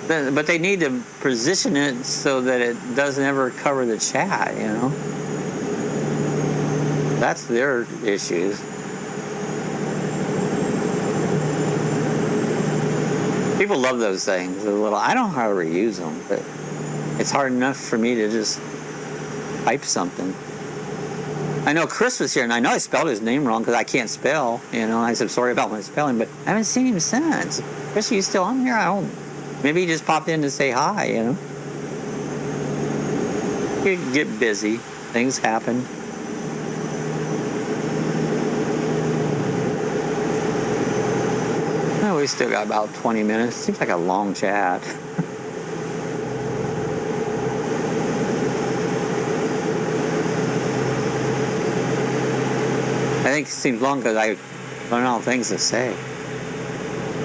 But they need to position it so that it doesn't ever cover the chat, you know? That's their issues. People love those things. They're little. I don't hardly use them, but it's hard enough for me to just type something. I know Chris was here, and I know I spelled his name wrong because I can't spell. You know, I said sorry about my spelling, but I haven't seen him since. Chris, are you still on here? I don't. Maybe he just popped in to say hi. You know, you get busy. Things happen. Oh, we still got about 20 minutes. Seems like a long chat. I think it seems long because I run out of things to say.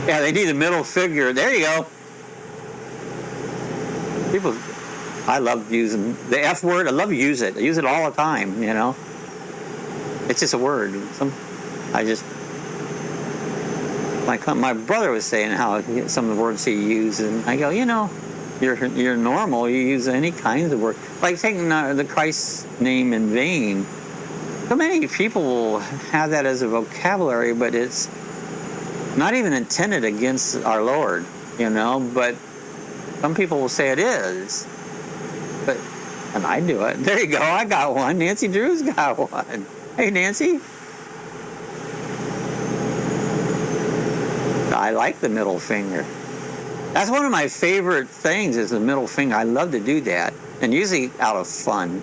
Yeah, they need a middle figure. There you go. People, I love using the F word. I love to use it. I use it all the time, you know. It's just a word. My brother was saying how some of the words he uses, and I go, you know, you're normal. You use any kinds of word, like taking the Christ name in vain. So many people will have that as a vocabulary, but it's not even intended against our Lord, you know. But some people will say it is. But and I do it. There you go. I got one. Nancy Drew's got one. Hey, Nancy. I like the middle finger. That's one of my favorite things is the middle finger. I love to do that, and usually out of fun.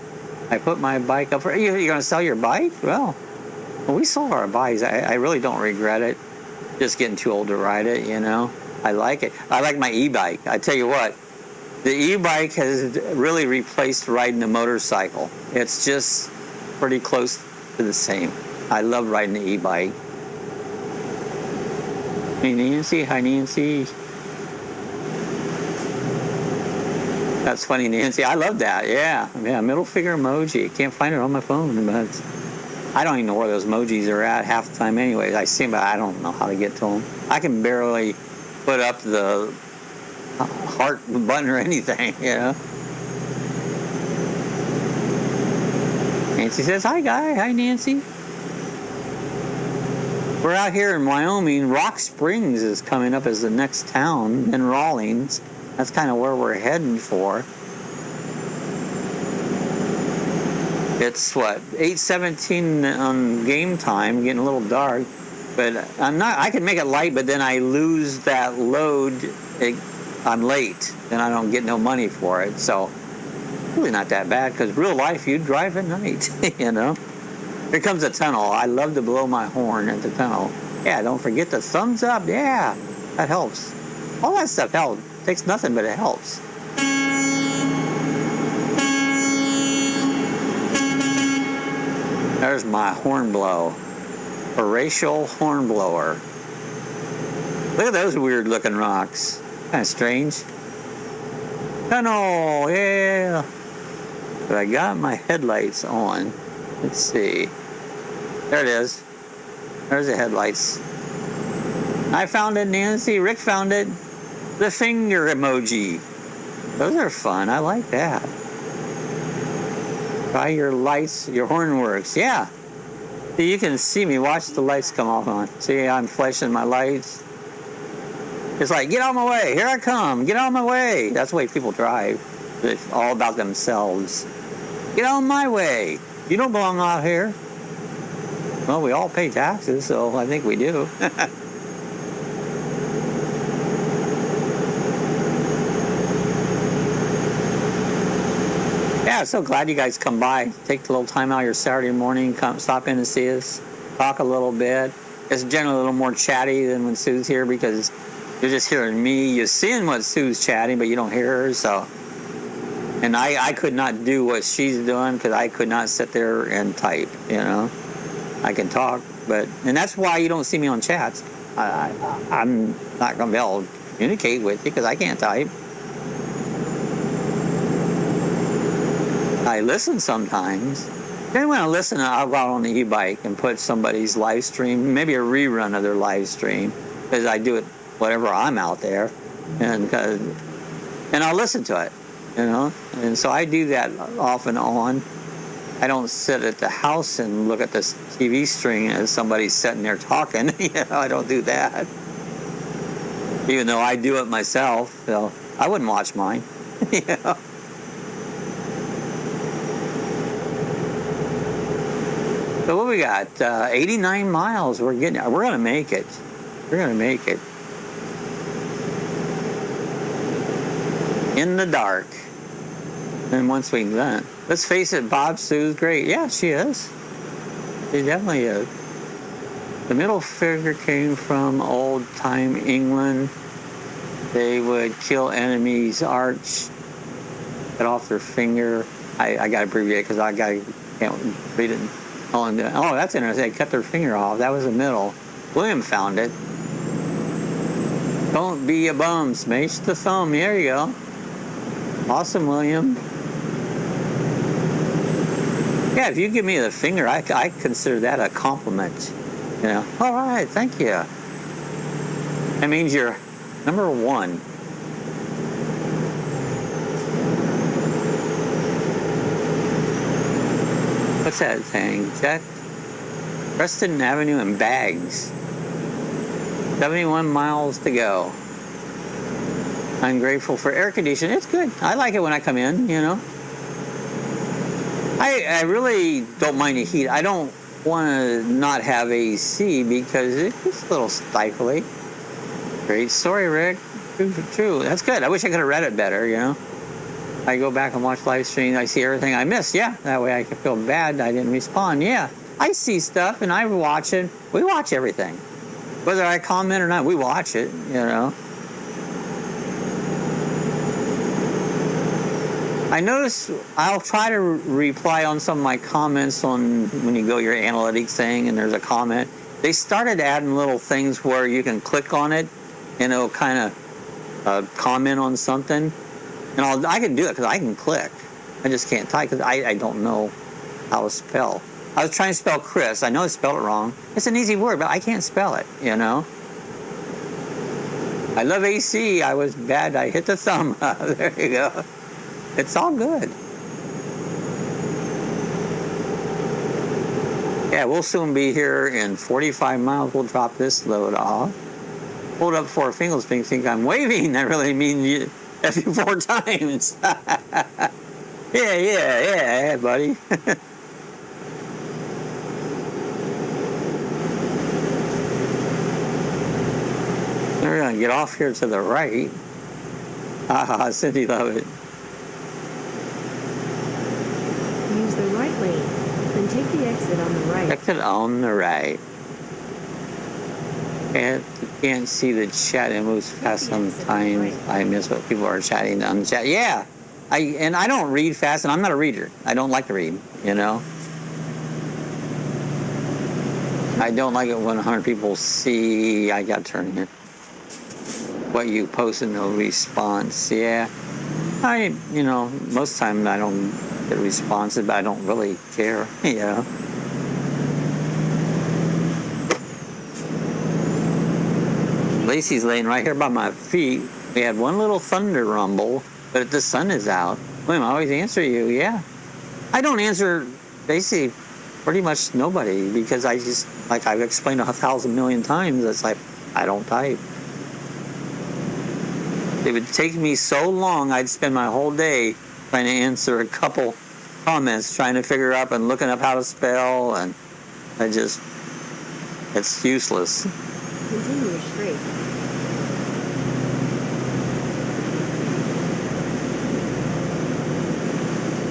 I put my bike up. You're going to sell your bike? Well, we sold our bikes. I really don't regret it. Just getting too old to ride it, you know. I like it. I like my e-bike. I tell you what, the e-bike has really replaced riding a motorcycle. It's just pretty close to the same. I love riding the e-bike. Hey, Nancy. Hi, Nancy. That's funny, Nancy. I love that. Yeah, middle finger emoji. Can't find it on my phone, but I don't even know where those emojis are at half the time anyways. I see them, but I don't know how to get to them. I can barely put up the heart button or anything, you know. Nancy says, hi, Guy. Hi, Nancy. We're out here in Wyoming. Rock Springs is coming up as the next town, and Rawlings. That's kind of where we're heading for. It's what, 8:17 on game time, getting a little dark. But I can make it light, but then I lose that load. I'm late, and I don't get no money for it. So really not that bad, because real life, you drive at night, you know. Here comes the tunnel. I love to blow my horn at the tunnel. Yeah, don't forget the thumbs up. Yeah, that helps. All that stuff helps. Takes nothing, but it helps. There's my horn blow. Horatio horn blower. Look at those weird looking rocks. Kind of strange. Tunnel, yeah. But I got my headlights on. Let's see. There it is. There's the headlights. I found it, Nancy. Rick found it. The finger emoji. Those are fun. I like that. Try your lights. Your horn works. Yeah. See, you can see me. Watch the lights come off on. See, I'm flashing my lights. It's like, get out of my way. Here I come. Get out of my way. That's the way people drive. It's all about themselves. Get out of my way. You don't belong out here. Well, we all pay taxes, so I think we do. Yeah, so glad you guys come by. Take a little time out of your Saturday morning. Come stop in and see us. Talk a little bit. It's generally a little more chatty than when Sue's here, because you're just hearing me. You're seeing what Sue's chatting, but you don't hear her, so And I could not do what she's doing because I could not sit there and type, you know. I can talk, and that's why you don't see me on chats. I'm not going to be able to communicate with you because I can't type. I listen sometimes. Then when I listen, I'll go out on the e-bike and put somebody's live stream, maybe a rerun of their live stream, because I do it whatever I'm out there, and I'll listen to it, you know. And so I do that off and on. I don't sit at the house and look at this TV screen as somebody's sitting there talking. You know, I don't do that. Even though I do it myself, so I wouldn't watch mine. You know. So what we got? 89 miles. We're gonna make it. We're gonna make it. In the dark. And once we've done it, let's face it, Bob Sue's great. Yeah, she is. She definitely is. The middle finger came from old time England. They would kill enemies' arch, cut off their finger. I got to abbreviate because can't read it. Oh, that's interesting. They cut their finger off. That was the middle. William found it. Don't be a bum. Smash the thumb. There you go. Awesome, William. Yeah, if you give me the finger, I consider that a compliment. You know, all right, thank you. That means you're number one. What's that thing? Jack Preston Avenue in Bags. 71 miles to go. I'm grateful for air conditioning. It's good. I like it when I come in, you know. I really don't mind the heat. I don't want to not have AC because it's a little stifling. Great story, Rick. True. That's good. I wish I could have read it better, you know. I go back and watch live streams. I see everything I missed. Yeah, that way I can feel bad I didn't respond. Yeah, I see stuff and I watch it. We watch everything. Whether I comment or not, we watch it, you know. I notice I'll try to reply on some of my comments on when you go your analytics thing and there's a comment. They started adding little things where you can click on it and it'll kind of comment on something. And I can do it because I can click. I just can't type because I don't know how to spell. I was trying to spell Chris. I know I spelled it wrong. It's an easy word, but I can't spell it, you know. I love AC. I was bad. I hit the thumb. There you go. It's all good. Yeah, we'll soon be here in 45 miles. We'll drop this load off. Hold up 4 fingers, think I'm waving. That really means you F you 4 times. Yeah, buddy. We're going to get off here to the right. Cindy, love it. Use the right lane, then take the exit on the right. Exit on the right. And you can't see the chat. It moves fast sometimes. I miss what people are chatting on the chat. Yeah, I don't read fast, and I'm not a reader. I don't like to read, you know. I don't like it when 100 people see. I got to turn here. What you post in the response. Yeah, most of the time I don't get responses, but I don't really care, you know. Lacey's laying right here by my feet. We had one little thunder rumble, but the sun is out. William, I always answer you. Yeah, I don't answer basically pretty much nobody because I just, like I've explained 1,000 million times, it's like I don't type. It would take me so long, I'd spend my whole day trying to answer a couple comments, trying to figure out and looking up how to spell, and it's useless. Continue straight.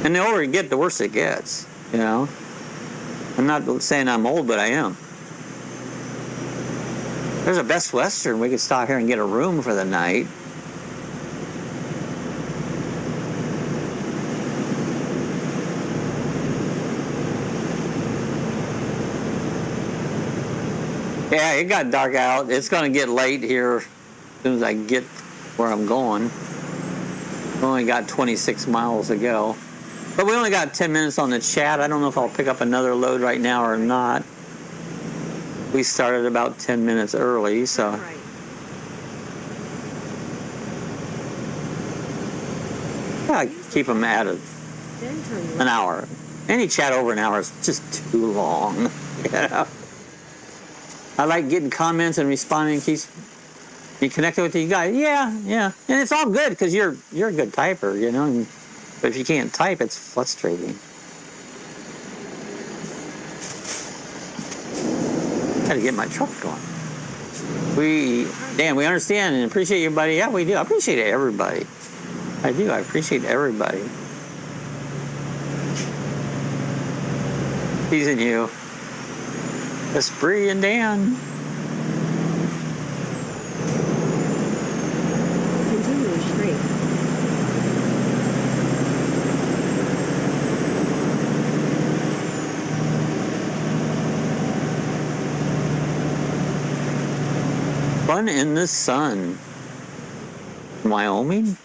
And the older you get, the worse it gets, you know. I'm not saying I'm old, but I am. There's a Best Western. We could stop here and get a room for the night. Yeah, it got dark out. It's going to get late here as soon as I get where I'm going. We only got 26 miles to go. But we only got 10 minutes on the chat. I don't know if I'll pick up another load right now or not. We started about 10 minutes early, so. Right. I keep them at Then turn an left. hour. Any chat over an hour is just too long. You know? I like getting comments and responding. Keeps me connected with you guys. Yeah, yeah. And it's all good because you're a good typer, you know. And, but if you can't type, it's frustrating. Got to get my truck going. Dan, we understand and appreciate you, buddy. Yeah, we do. I appreciate everybody. I do. I appreciate everybody. Teasing you. Esprit and Dan. Continue straight. Fun in the sun. Wyoming?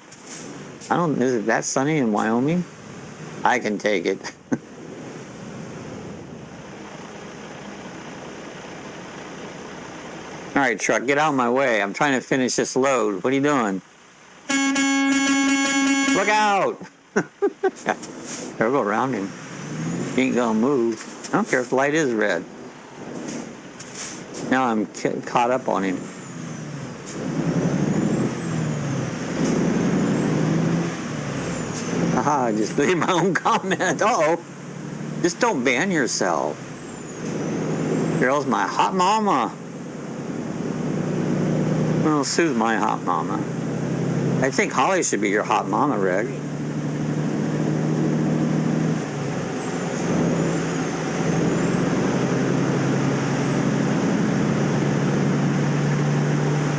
Is it that sunny in Wyoming? I can take it. All right, truck, get out of my way. I'm trying to finish this load. What are you doing? Look out! There, go around him. He ain't gonna move. I don't care if the light is red. Now I'm caught up on him. Aha, I just made my own comment. Uh-oh. Just don't ban yourself. Girl's my hot mama. Well, Sue's my hot mama. I think Holly should be your hot mama, Rick.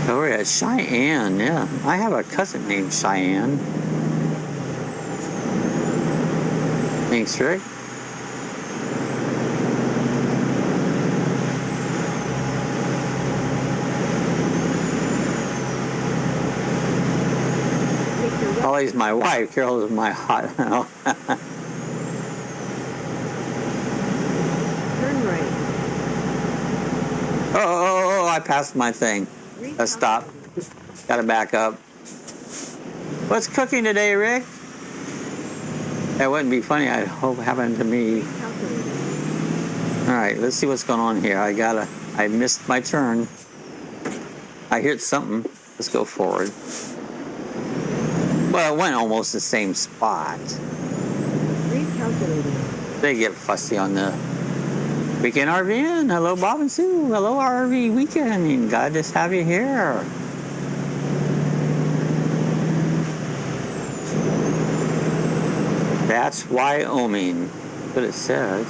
Oh, yeah, Cheyenne, yeah. I have a cousin named Cheyenne. Thanks, Rick. Holly's my wife. Carol is my hot. Turn right. Oh, I passed my thing. Let's stop. Gotta back up. What's cooking today, Rick? That wouldn't be funny. I hope it happened to me. All right, let's see what's going on here. I missed my turn. I heard something. Let's go forward. Well, it went almost the same spot. Recalculating. They get fussy on the weekend RVing. Hello, Bob and Sue. Hello, RV weekend. Glad to have you here. That's Wyoming. That's what it says.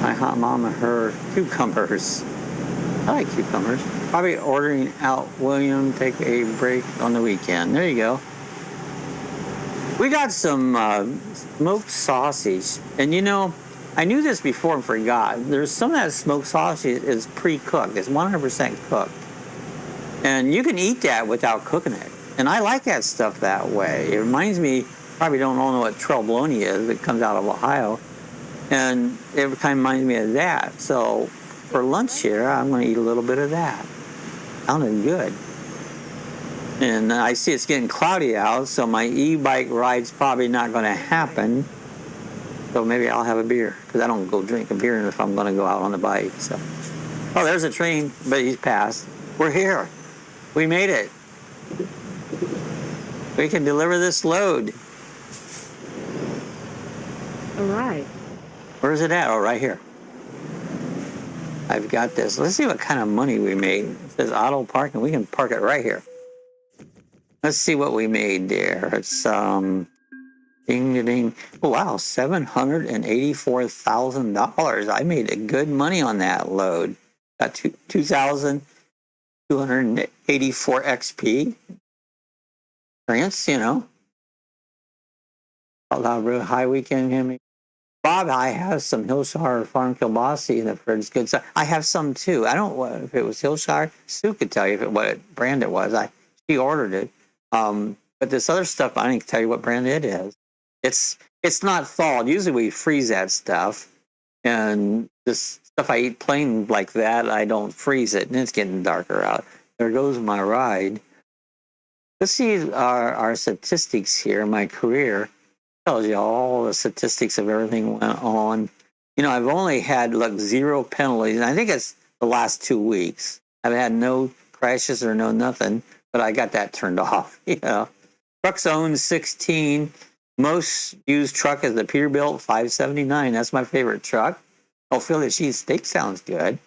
My hot mama, her cucumbers. I like cucumbers. Probably ordering out William, take a break on the weekend. There you go. We got some smoked sausage. And you know, I knew this before and forgot. There's some of that smoked sausage is pre-cooked. It's 100% cooked. And you can eat that without cooking it. And I like that stuff that way. It reminds me, probably don't all know what trail bologna is. It comes out of Ohio. And it kind of reminds me of that. So for lunch here, I'm going to eat a little bit of that. Sounded good. And I see it's getting cloudy out, so my e-bike ride's probably not going to happen. So maybe I'll have a beer, because I don't go drink a beer if I'm going to go out on the bike. So, oh, there's a train, but he's passed. We're here. We made it. We can deliver this load. All right. Where's it at? Oh, right here. I've got this. Let's see what kind of money we made. It says auto parking. We can park it right here. Let's see what we made there. It's ding. Oh, wow, $784,000. I made a good money on that load. Got 2,284 XP. France, you know. Real high weekend. Bob, I have some Hillshire Farm Kielbasa in the fridge. Good stuff. I have some too. I don't know if it was Hillshire. Sue could tell you what brand it was. She ordered it. But this other stuff, I didn't tell you what brand it is. It's not thawed. Usually we freeze that stuff, and this stuff I eat plain like that, I don't freeze it, and it's getting darker out. There goes my ride. Let's see our statistics here. My career tells you all the statistics of everything went on. You know, I've only had like 0 penalties, and I think it's the last 2 weeks. I've had no crashes or no nothing, but I got that turned off. You know, trucks owned 16. Most used truck is the Peterbilt 579. That's my favorite truck. Oh, Philly cheesesteak sounds good.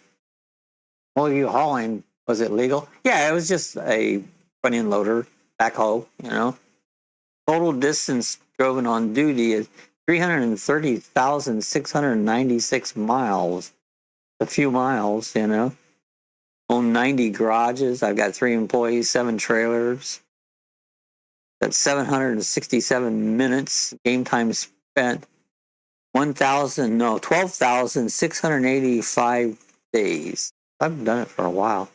What were you hauling? Was it legal? Yeah, it was just a front end loader, backhoe, you know. Total distance driven on duty is 330,696 miles. A few miles, you know. Own 90 garages. I've got 3 employees, 7 trailers. That's 767 minutes. Game time spent 12,685 days. I've done it for a while.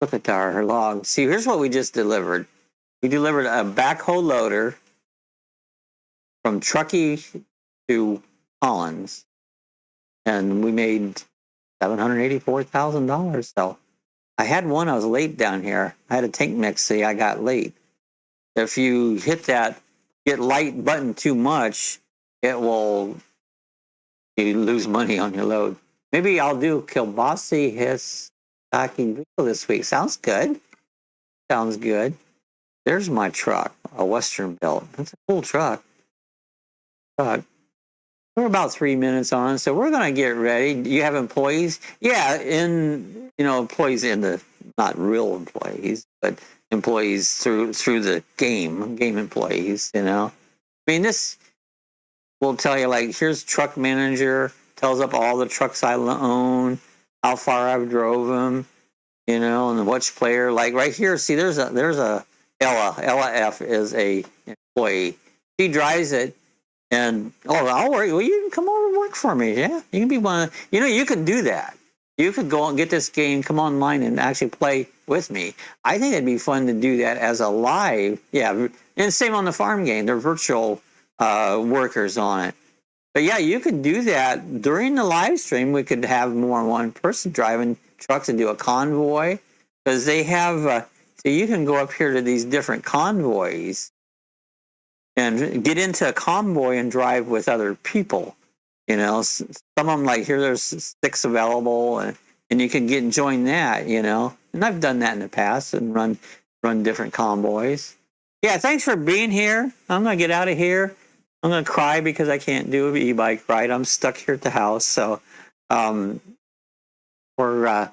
Look at our log. See, here's what we just delivered. We delivered a backhoe loader from Truckee to Collins, and we made $784,000. So I had one. I was late down here. I had a tank mix. See, I got late. If you hit that get light button too much, it will you lose money on your load. Maybe I'll do Kielbasa his stocking this week. Sounds good. Sounds good. There's my truck, a Western built. That's a cool truck. We're about 3 minutes on, so we're going to get ready. Do you have employees? Yeah, employees in the, not real employees, but employees through the game employees, you know. I mean, this will tell you, like, here's truck manager, tells up all the trucks I own, how far I've drove them, you know, and which player. Like right here, see, there's a Ella F is a employee. She drives it, and I'll work. Well, you can come over and work for me. Yeah, you can be one. You can do that. You could go and get this game, come online, and actually play with me. I think it'd be fun to do that as a live. Yeah, and same on the farm game. They're virtual workers on it. But yeah, you could do that during the live stream. We could have more than one person driving trucks and do a convoy, because they have. So you can go up here to these different convoys and get into a convoy and drive with other people. You know, some of them, like here, there's 6 available, and you can get and join that. You know, and I've done that in the past and run different convoys. Yeah, thanks for being here. I'm gonna get out of here. I'm gonna cry because I can't do an e-bike ride. I'm stuck here at the house. So we're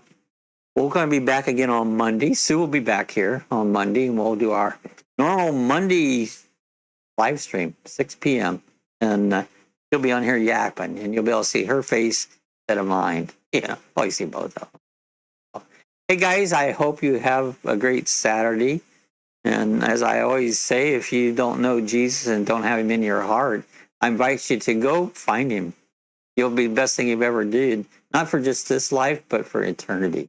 going to be back again on Monday. Sue will be back here on Monday, and we'll do our normal Monday live stream, 6 p.m. And she'll be on here yapping, and you'll be able to see her face instead of mine. Yeah, well, you see both of them. Hey, guys, I hope you have a great Saturday. And as I always say, if you don't know Jesus and don't have him in your heart, I invite you to go find him. He'll be the best thing you've ever did, not for just this life, but for eternity.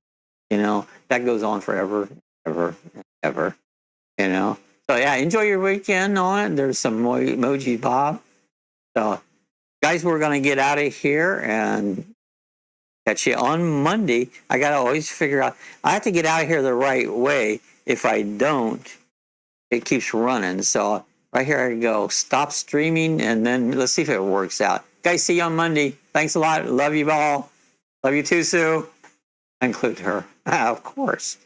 You know, that goes on forever, ever, and ever, you know. So, yeah, enjoy your weekend on it. There's some emoji, Bob. So, guys, we're going to get out of here and catch you on Monday. I got to always figure out, I have to get out of here the right way. If I don't, it keeps running. So, right here I go. Stop streaming, and then let's see if it works out. Guys, see you on Monday. Thanks a lot. Love you all. Love you too, Sue. I include her. Of course.